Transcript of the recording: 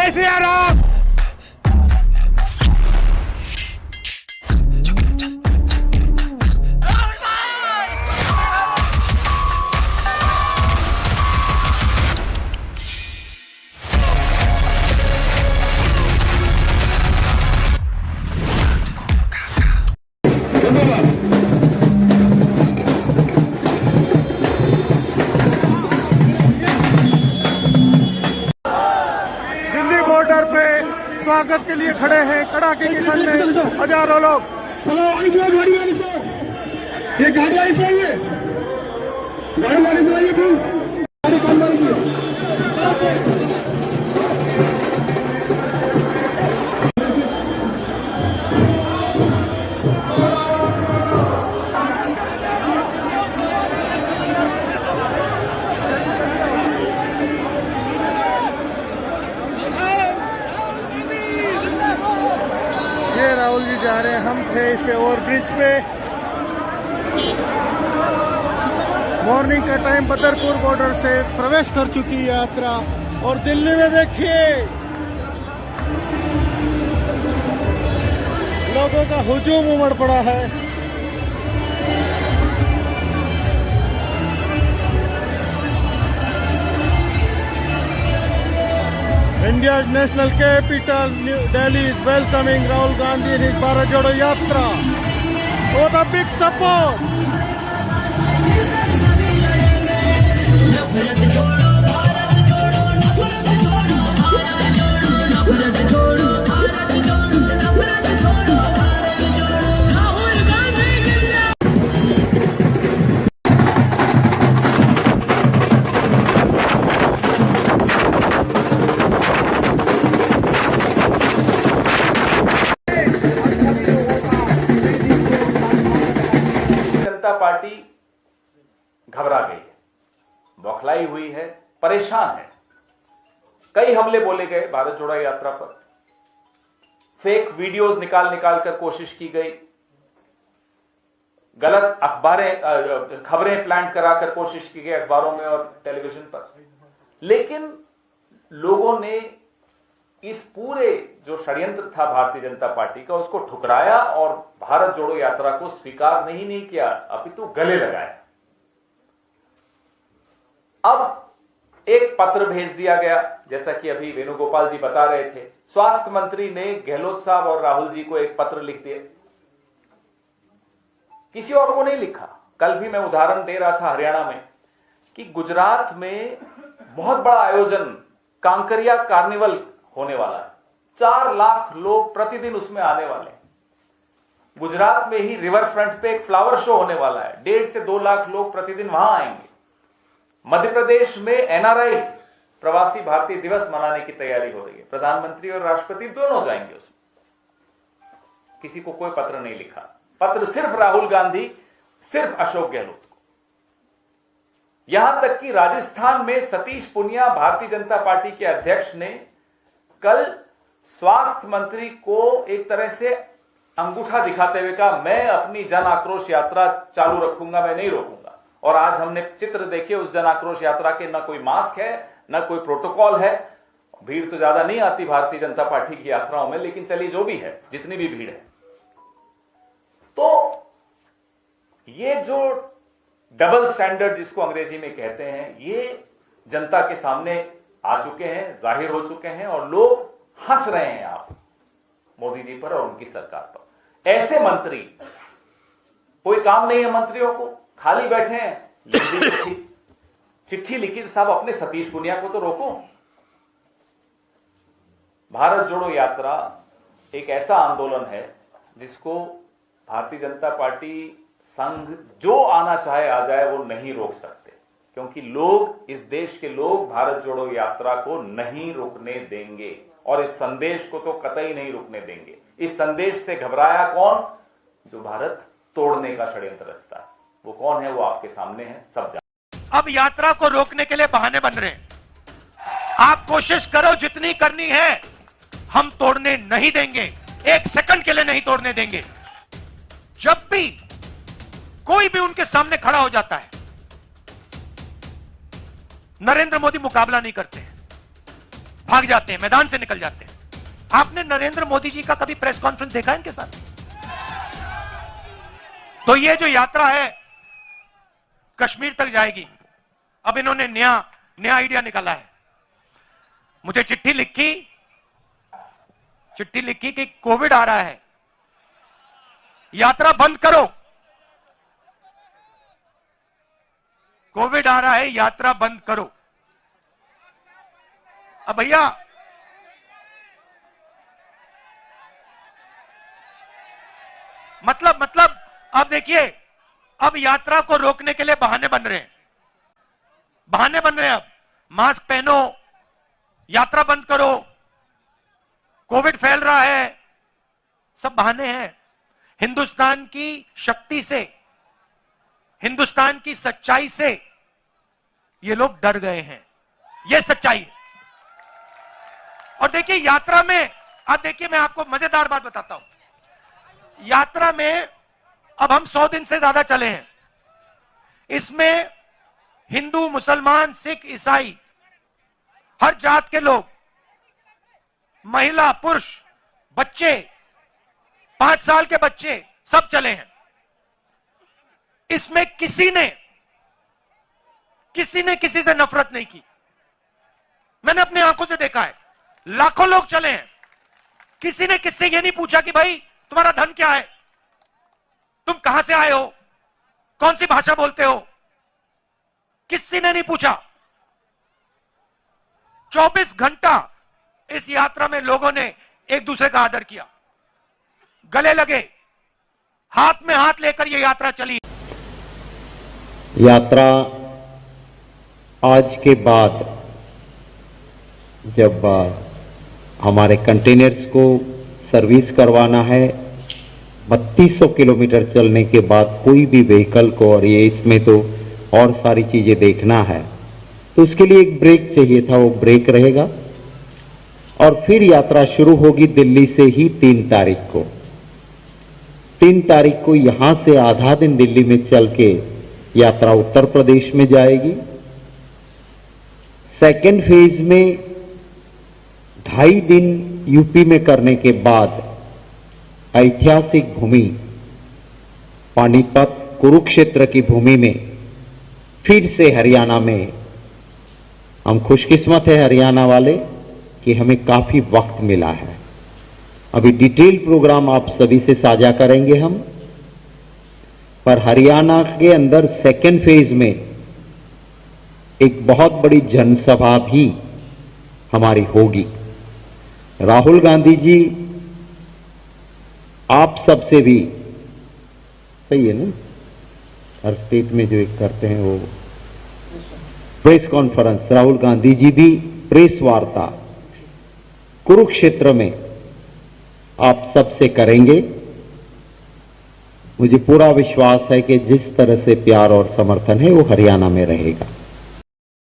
जय श्री राम। बॉर्डर पे स्वागत के लिए खड़े हैं कड़ाके की ठंड में हजारों लोग। चलो ये गाड़ी वाली चाहिए, गाड़ी वाली चाहिए प्लीज, गाड़ी कम वाली। राहुल जी जा रहे हैं, हम थे इस पे ओवर ब्रिज पे। मॉर्निंग का टाइम बदरपुर बॉर्डर से प्रवेश कर चुकी है यात्रा। और दिल्ली में देखिए लोगों का हुजूम उमड़ पड़ा है। India's national capital, New Delhi, is welcoming Rahul Gandhi in his Bharat Jodo Yatra. What a big support! Party घबरा गई है, बौखलाई हुई है, परेशान है। कई हमले बोले गए भारत जोड़ो यात्रा पर, फेक वीडियोस निकाल कर कोशिश की गई, गलत खबरें प्लांट कराकर कोशिश की गई अखबारों में और टेलीविजन पर। लेकिन लोगों ने इस पूरे जो षड्यंत्र था भारतीय जनता पार्टी का, उसको ठुकराया और भारत जोड़ो यात्रा को स्वीकार नहीं किया, अपितु गले लगाया। अब एक पत्र भेज दिया गया, जैसा कि अभी वेणुगोपाल जी बता रहे थे। स्वास्थ्य मंत्री ने गहलोत साहब और राहुल जी को एक पत्र लिख दिया, किसी और को नहीं लिखा। कल भी मैं उदाहरण दे रहा था हरियाणा में कि गुजरात में बहुत बड़ा आयोजन कांकरिया कार्निवल होने वाला है, 4 लाख लोग प्रतिदिन उसमें आने वाले हैं। गुजरात में ही रिवर फ्रंट पे एक फ्लावर शो होने वाला है, 1.5 से 2 लाख लोग प्रतिदिन वहां आएंगे। मध्य प्रदेश में एनआरआई प्रवासी भारतीय दिवस मनाने की तैयारी हो रही है, प्रधानमंत्री और राष्ट्रपति दोनों जाएंगे उसमें। किसी को कोई पत्र नहीं लिखा, पत्र सिर्फ राहुल गांधी, सिर्फ अशोक गहलोत को। यहां तक कि राजस्थान में सतीश पुनिया भारतीय जनता पार्टी के अध्यक्ष ने कल स्वास्थ्य मंत्री को एक तरह से अंगूठा दिखाते हुए कहा, मैं अपनी जन आक्रोश यात्रा चालू रखूंगा, मैं नहीं रोकूंगा। और आज हमने चित्र देखे उस जन आक्रोश यात्रा के, ना कोई मास्क है, ना कोई प्रोटोकॉल है। भीड़ तो ज्यादा नहीं आती भारतीय जनता पार्टी की यात्राओं में, लेकिन चलिए जो भी है, जितनी भी भीड़ है। तो ये जो डबल स्टैंडर्ड जिसको अंग्रेजी में कहते हैं, ये जनता के सामने आ चुके हैं, जाहिर हो चुके हैं, और लोग हंस रहे हैं आप मोदी जी पर और उनकी सरकार पर। ऐसे मंत्री, कोई काम नहीं है मंत्रियों को, खाली बैठे हैं, चिट्ठी लिखी, साहब अपने सतीश पुनिया को तो रोको। भारत जोड़ो यात्रा एक ऐसा आंदोलन है जिसको भारतीय जनता पार्टी संघ जो आना चाहे आ जाए, वो नहीं रोक सकते, क्योंकि लोग, इस देश के लोग भारत जोड़ो यात्रा को नहीं रुकने देंगे और इस संदेश को तो कतई नहीं रुकने देंगे। इस संदेश से घबराया कौन? जो भारत तोड़ने का षड्यंत्र रचता है। वो कौन है? वो आपके सामने है, सब जानते। अब यात्रा को रोकने के लिए बहाने बन रहे हैं। आप कोशिश करो जितनी करनी है, हम तोड़ने नहीं देंगे, 1 सेकंड के लिए नहीं तोड़ने देंगे। जब भी कोई भी उनके सामने खड़ा हो जाता है, नरेंद्र मोदी मुकाबला नहीं करते हैं, भाग जाते हैं, मैदान से निकल जाते हैं। आपने नरेंद्र मोदी जी का कभी प्रेस कॉन्फ्रेंस देखा है इनके साथ? तो ये जो यात्रा है कश्मीर तक जाएगी। अब इन्होंने नया आइडिया निकाला है। मुझे चिट्ठी लिखी कि कोविड आ रहा है, यात्रा बंद करो। कोविड आ रहा है, यात्रा बंद करो। अब भैया मतलब अब देखिए, अब यात्रा को रोकने के लिए बहाने बन रहे हैं। अब मास्क पहनो, यात्रा बंद करो, कोविड फैल रहा है, सब बहाने हैं। हिंदुस्तान की शक्ति से, हिंदुस्तान की सच्चाई से ये लोग डर गए हैं। ये सच्चाई है। और देखिए यात्रा में, अब देखिए मैं आपको मजेदार बात बताता हूं। यात्रा में अब हम 100 दिन से ज्यादा चले हैं। इसमें हिंदू, मुसलमान, सिख, ईसाई, हर जात के लोग, महिला, पुरुष, बच्चे, 5 साल के बच्चे, सब चले हैं। इसमें किसी ने किसी से नफरत नहीं की। मैंने अपनी आंखों से देखा है। लाखों लोग चले हैं। किसी ने किससे यह नहीं पूछा कि भाई तुम्हारा धन क्या है, तुम कहां से आए हो, कौन सी भाषा बोलते हो, किसी ने नहीं पूछा। 24 घंटा इस यात्रा में लोगों ने एक दूसरे का आदर किया, गले लगे, हाथ में हाथ लेकर यह यात्रा चली। यात्रा आज के बाद जब हमारे कंटेनर्स को सर्विस करवाना है, 3200 किलोमीटर चलने के बाद कोई भी व्हीकल को, और ये इसमें तो और सारी चीजें देखना है, तो उसके लिए एक ब्रेक चाहिए था, वो ब्रेक रहेगा। और फिर यात्रा शुरू होगी दिल्ली से ही 3 तारीख को। 3 तारीख को यहां से आधा दिन दिल्ली में चल के यात्रा उत्तर प्रदेश में जाएगी। सेकेंड फेज में 2.5 दिन यूपी में करने के बाद ऐतिहासिक भूमि पानीपत, कुरुक्षेत्र की भूमि में फिर से हरियाणा में, हम खुशकिस्मत है हरियाणा वाले कि हमें काफी वक्त मिला है। अभी डिटेल प्रोग्राम आप सभी से साझा करेंगे हम, पर हरियाणा के अंदर सेकेंड फेज में एक बहुत बड़ी जनसभा भी हमारी होगी। राहुल गांधी जी आप सबसे भी, सही है ना, हर स्टेट में जो एक करते हैं वो प्रेस कॉन्फ्रेंस, राहुल गांधी जी भी प्रेस वार्ता कुरुक्षेत्र में आप सबसे करेंगे। मुझे पूरा विश्वास है कि जिस तरह से प्यार और समर्थन है वो हरियाणा में रहेगा।